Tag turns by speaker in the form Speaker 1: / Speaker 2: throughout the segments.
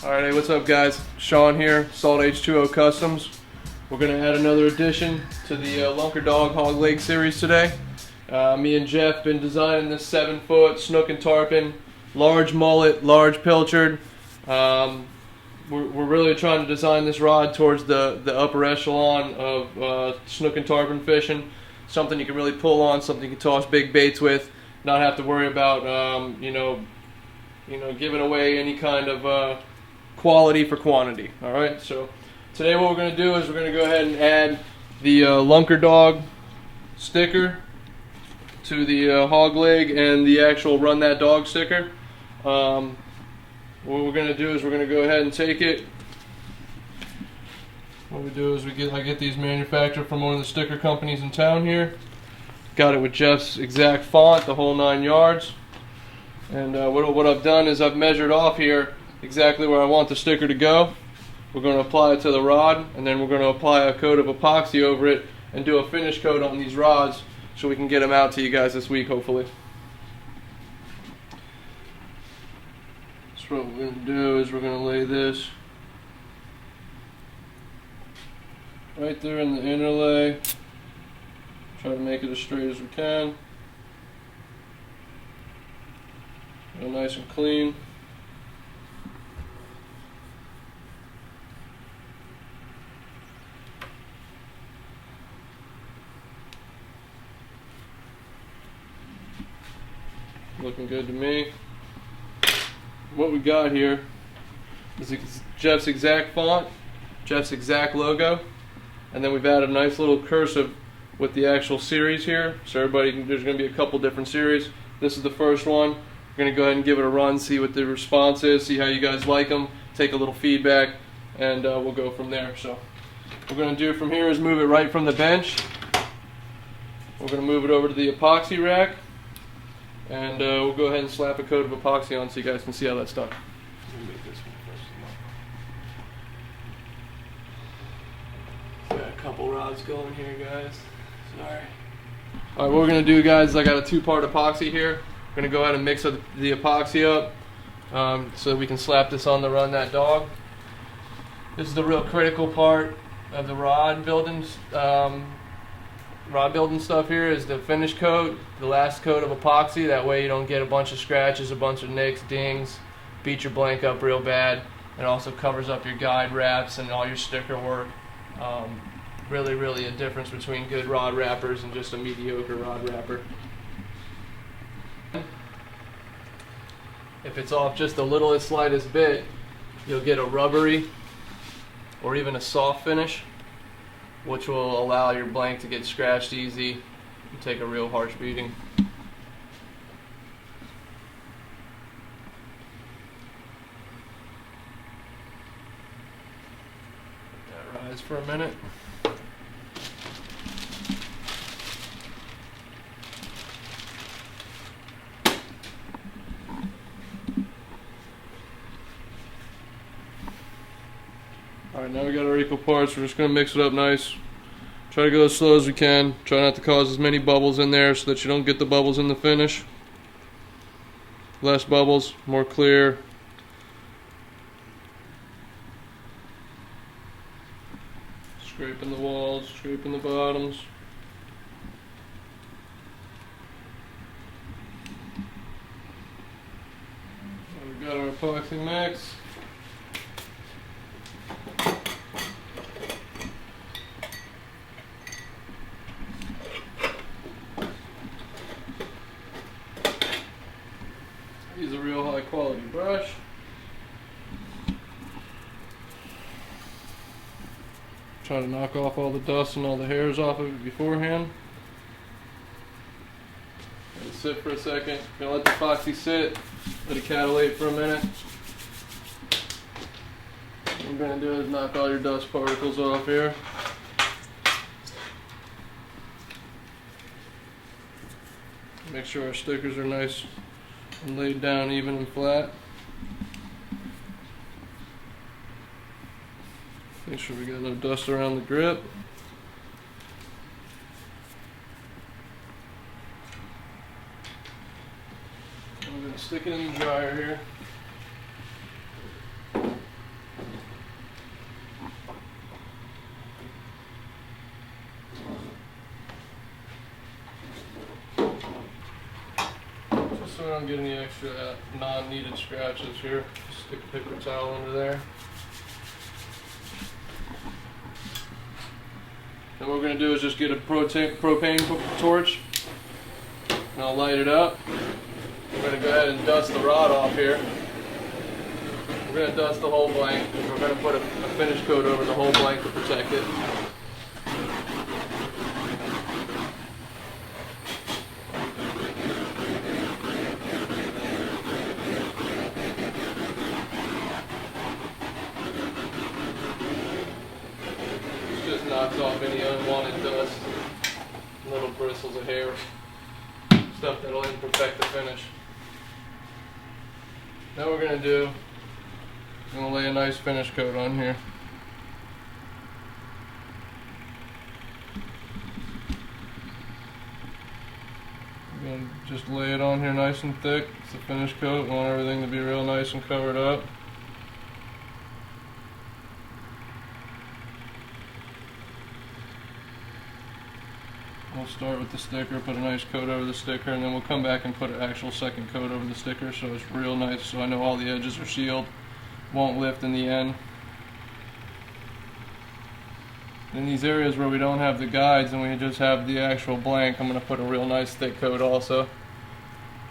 Speaker 1: Alright, hey, what's up guys? Shawn here, Saltwater H20 Customs. We're going to add another addition to the Lunkerdog Hogleg series today. Me and Jeff been designing this 7-foot Snook and Tarpon, large mullet, large pilchard. We're really trying to design this rod towards the upper echelon of Snook and Tarpon fishing. Something you can really pull on, something you can toss big baits with, not have to worry about giving away any kind of quality for quantity. Alright, so today what we're going to do is we're going to go ahead and add the Lunkerdog sticker to the Hogleg and the actual Run That Dog sticker. What we're going to do is we're going to go ahead and take it. What we do is I get these manufactured from one of the sticker companies in town here. Got it with Jeff's exact font, the whole 9 yards. And what I've done is I've measured off here exactly where I want the sticker to go. We're going to apply it to the rod, and then we're going to apply a coat of epoxy over it and do a finish coat on these rods so we can get them out to you guys this week, hopefully. So what we're going to do is we're going to lay this right there in the inner lay. Try to make it as straight as we can. Nice and clean. Looking good to me. What we got here is Jeff's exact font, Jeff's exact logo, and then we've added a nice little cursive with the actual series here. So there's going to be a couple different series. This is the first one. We're going to go ahead and give it a run, see what the response is, see how you guys like them, take a little feedback, and we'll go from there. So what we're going to do from here is move it right from the bench. We're going to move it over to the epoxy rack. And we'll go ahead and slap a coat of epoxy on so you guys can see how that's done. Let me make this one first. Got a couple rods going here, guys. Sorry. Alright, what we're going to do, guys, is I got a 2-part epoxy here. We're going to go ahead and mix the epoxy up so that we can slap this on the Run That Dog. This is the real critical part of the rod building stuff here is the finish coat, the last coat of epoxy. That way you don't get a bunch of scratches, a bunch of nicks, dings, beat your blank up real bad. It also covers up your guide wraps and all your sticker work. Really a difference between good rod wrappers and just a mediocre rod wrapper. If it's off just the littlest slightest bit, you'll get a rubbery or even a soft finish, which will allow your blank to get scratched easy and take a real harsh beating. Let that rise for a minute. Alright, now we got our equal parts. We're just going to mix it up nice. Try to go as slow as we can. Try not to cause as many bubbles in there so that you don't get the bubbles in the finish. Less bubbles, more clear. Scraping the walls, scraping the bottoms. We got our epoxy mix. Use a real high quality brush. Try to knock off all the dust and all the hairs off of it beforehand. Let it sit for a second. Gonna let the epoxy sit, let it catalate for a minute. What we're gonna do is knock all your dust particles off here. Make sure our stickers are nice and laid down even and flat. Make sure we got no dust around the grip. I'm going to stick it in the dryer here. don't get any extra non-needed scratches here. Stick a paper towel under there. And what we're going to do is just get a propane torch, and I'll light it up. We're going to go ahead and dust the rod off here. We're going to dust the whole blank. We're going to put a finish coat over the whole blank to protect it. Just knocks off any unwanted dust, little bristles of hair, stuff that'll imperfect the finish. Now what we're going to do, I'm going to lay a nice finish coat on here. I'm going to just lay it on here nice and thick. It's a finish coat. We want everything to be real nice and covered up. We'll start with the sticker, put a nice coat over the sticker, and then we'll come back and put an actual second coat over the sticker so it's real nice, so I know all the edges are sealed, won't lift in the end. In these areas where we don't have the guides and we just have the actual blank, I'm going to put a real nice thick coat also.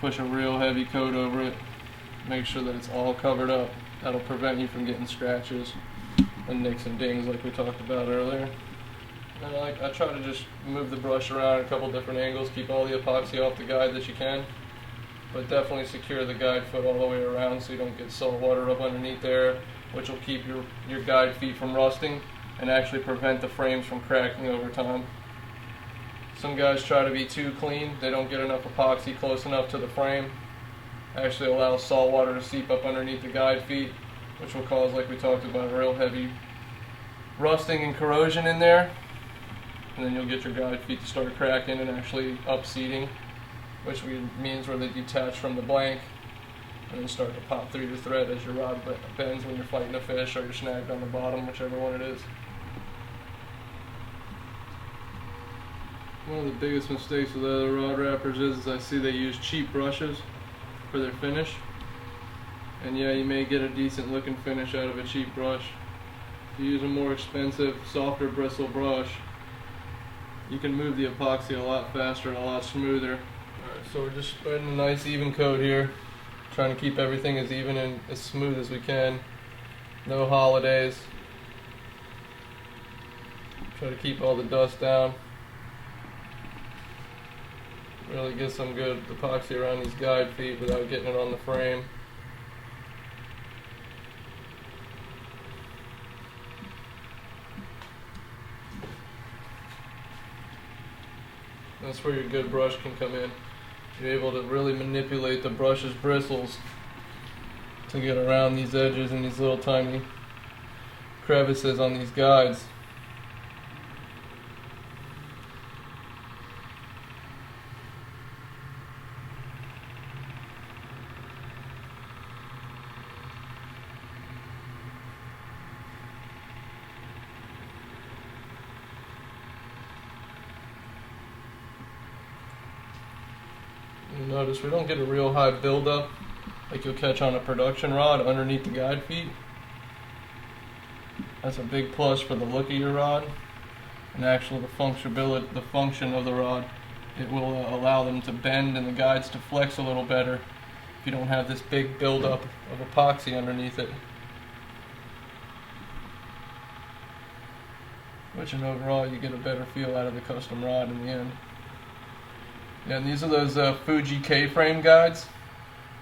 Speaker 1: Push a real heavy coat over it, make sure that it's all covered up. That'll prevent you from getting scratches and nicks and dings like we talked about earlier. And I try to just move the brush around a couple different angles, keep all the epoxy off the guide that you can, but definitely secure the guide foot all the way around so you don't get salt water up underneath there, which will keep your guide feet from rusting and actually prevent the frames from cracking over time. Some guys try to be too clean, they don't get enough epoxy close enough to the frame, actually allows salt water to seep up underneath the guide feet, which will cause, like we talked about, real heavy rusting and corrosion in there. And then you'll get your guide feet to start cracking and actually upseating, which means where they detach from the blank and then start to pop through your thread as your rod bends when you're fighting a fish or you're snagged on the bottom, whichever one it is. One of the biggest mistakes with other rod wrappers is I see they use cheap brushes for their finish. And yeah, you may get a decent looking finish out of a cheap brush. If you use a more expensive, softer bristle brush, you can move the epoxy a lot faster and a lot smoother. Alright, so we're just spreading a nice even coat here, trying to keep everything as even and as smooth as we can. No holidays. Try to keep all the dust down. Really get some good epoxy around these guide feet without getting it on the frame. That's where your good brush can come in. You're able to really manipulate the brush's bristles to get around these edges and these little tiny crevices on these guides. You notice we don't get a real high buildup like you'll catch on a production rod underneath the guide feet. That's a big plus for the look of your rod and actually the function of the rod. It will allow them to bend and the guides to flex a little better if you don't have this big buildup of epoxy underneath it. Which in overall you get a better feel out of the custom rod in the end. Yeah, and these are those Fuji K-frame guides,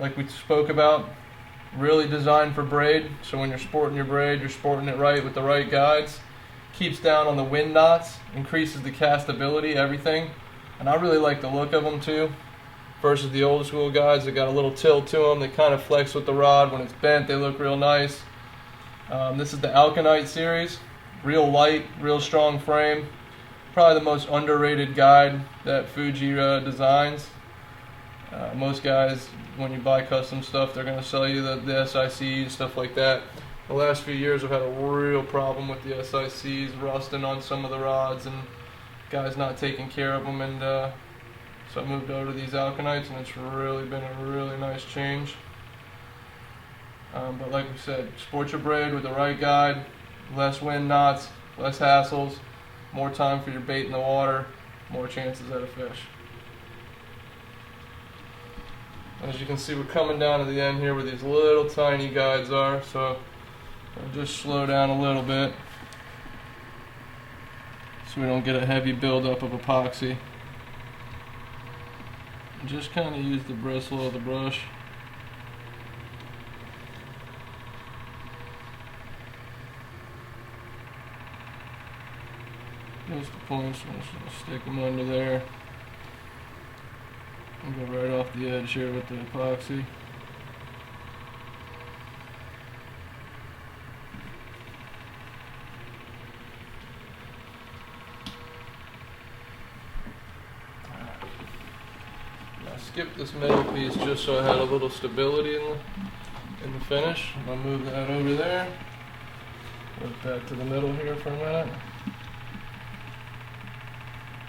Speaker 1: like we spoke about. Really designed for braid, so when you're sporting your braid, you're sporting it right with the right guides. Keeps down on the wind knots, increases the castability, everything. And I really like the look of them too, versus the old school guides that got a little tilt to them. They kind of flex with the rod. When it's bent, they look real nice. This is the Alkanite series. Real light, real strong frame. Probably the most underrated guide that Fuji designs. Most guys, when you buy custom stuff, they're going to sell you the SICs, stuff like that. The last few years I've had a real problem with the SICs rusting on some of the rods and guys not taking care of them and So I moved over to these alkanites, and it's really been a really nice change. But like we said, sport your braid with the right guide, less wind knots, less hassles, more time for your bait in the water, more chances at a fish. As you can see, we're coming down to the end here where these little tiny guides are, so I'll just slow down a little bit so we don't get a heavy buildup of epoxy. And just kind of use the bristle of the brush. Just the points, I'm just going to stick them under there. And go right off the edge here with the epoxy. I skipped this middle piece just so I had a little stability in the finish. I'll move that over there. Work back to the middle here for a minute.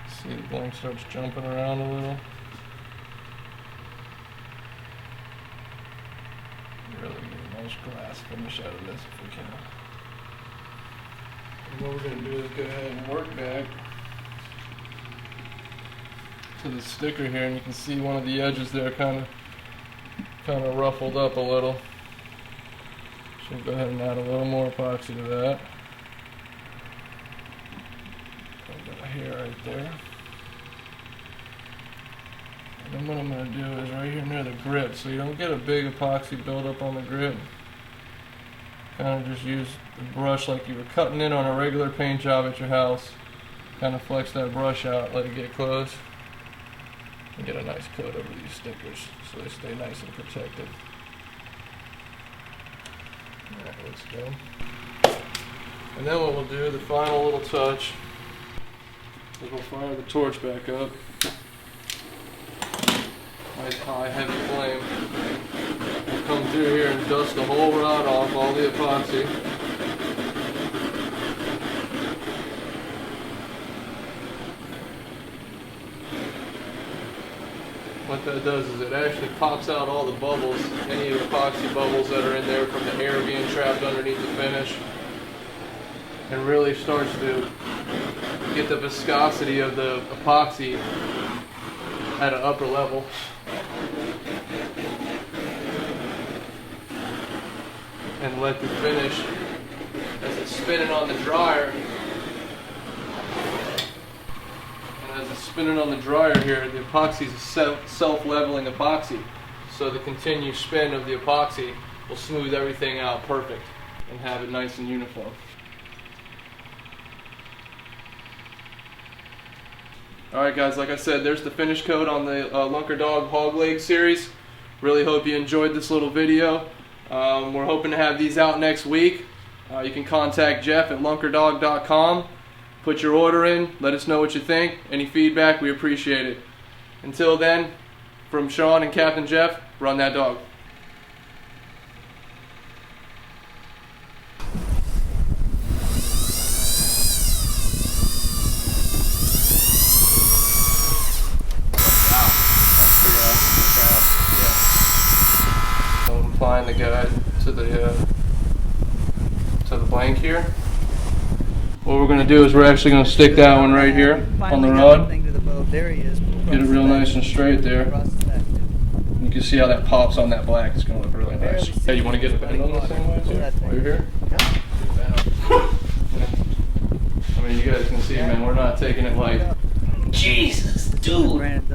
Speaker 1: See, the blank starts jumping around a little. Really get a nice glass finish out of this if we can. And what we're going to do is go ahead and work back to the sticker here, and you can see one of the edges there kind of ruffled up a little. So we'll go ahead and add a little more epoxy to that. Put that here right there. And then what I'm going to do is right here near the grip, so you don't get a big epoxy buildup on the grip. Kind of just use the brush like you were cutting in on a regular paint job at your house. Kind of flex that brush out, let it get close, and get a nice coat over these stickers so they stay nice and protected. That looks good. And then what we'll do, the final little touch, is we'll fire the torch back up. Nice high heavy flame. We'll come through here and dust the whole rod off, all the epoxy. What that does is it actually pops out all the bubbles, any epoxy bubbles that are in there from the air being trapped underneath the finish, and really starts to get the viscosity of the epoxy at an upper level. And let the finish, as it's spinning on the dryer, here, the epoxy is a self-leveling epoxy. So the continued spin of the epoxy will smooth everything out perfect and have it nice and uniform. Alright guys, like I said, there's the finish coat on the Lunkerdog Hogleg series. Really hope you enjoyed this little video. We're hoping to have these out next week. You can contact Jeff at lunkerdog.com. Put your order in, let us know what you think. Any feedback, we appreciate it. Until then, from Shawn and Captain Jeff, run that dog. I'm applying the guide to the blank here. What we're going to do is we're actually going to stick that one right here on the rod. Get it real nice and straight there. You can see how that pops on that black. It's going to look really nice. Hey, you want to get a bend on the same way too? While you're here? I mean, you guys can see, man, we're not taking it light.
Speaker 2: Jesus, dude!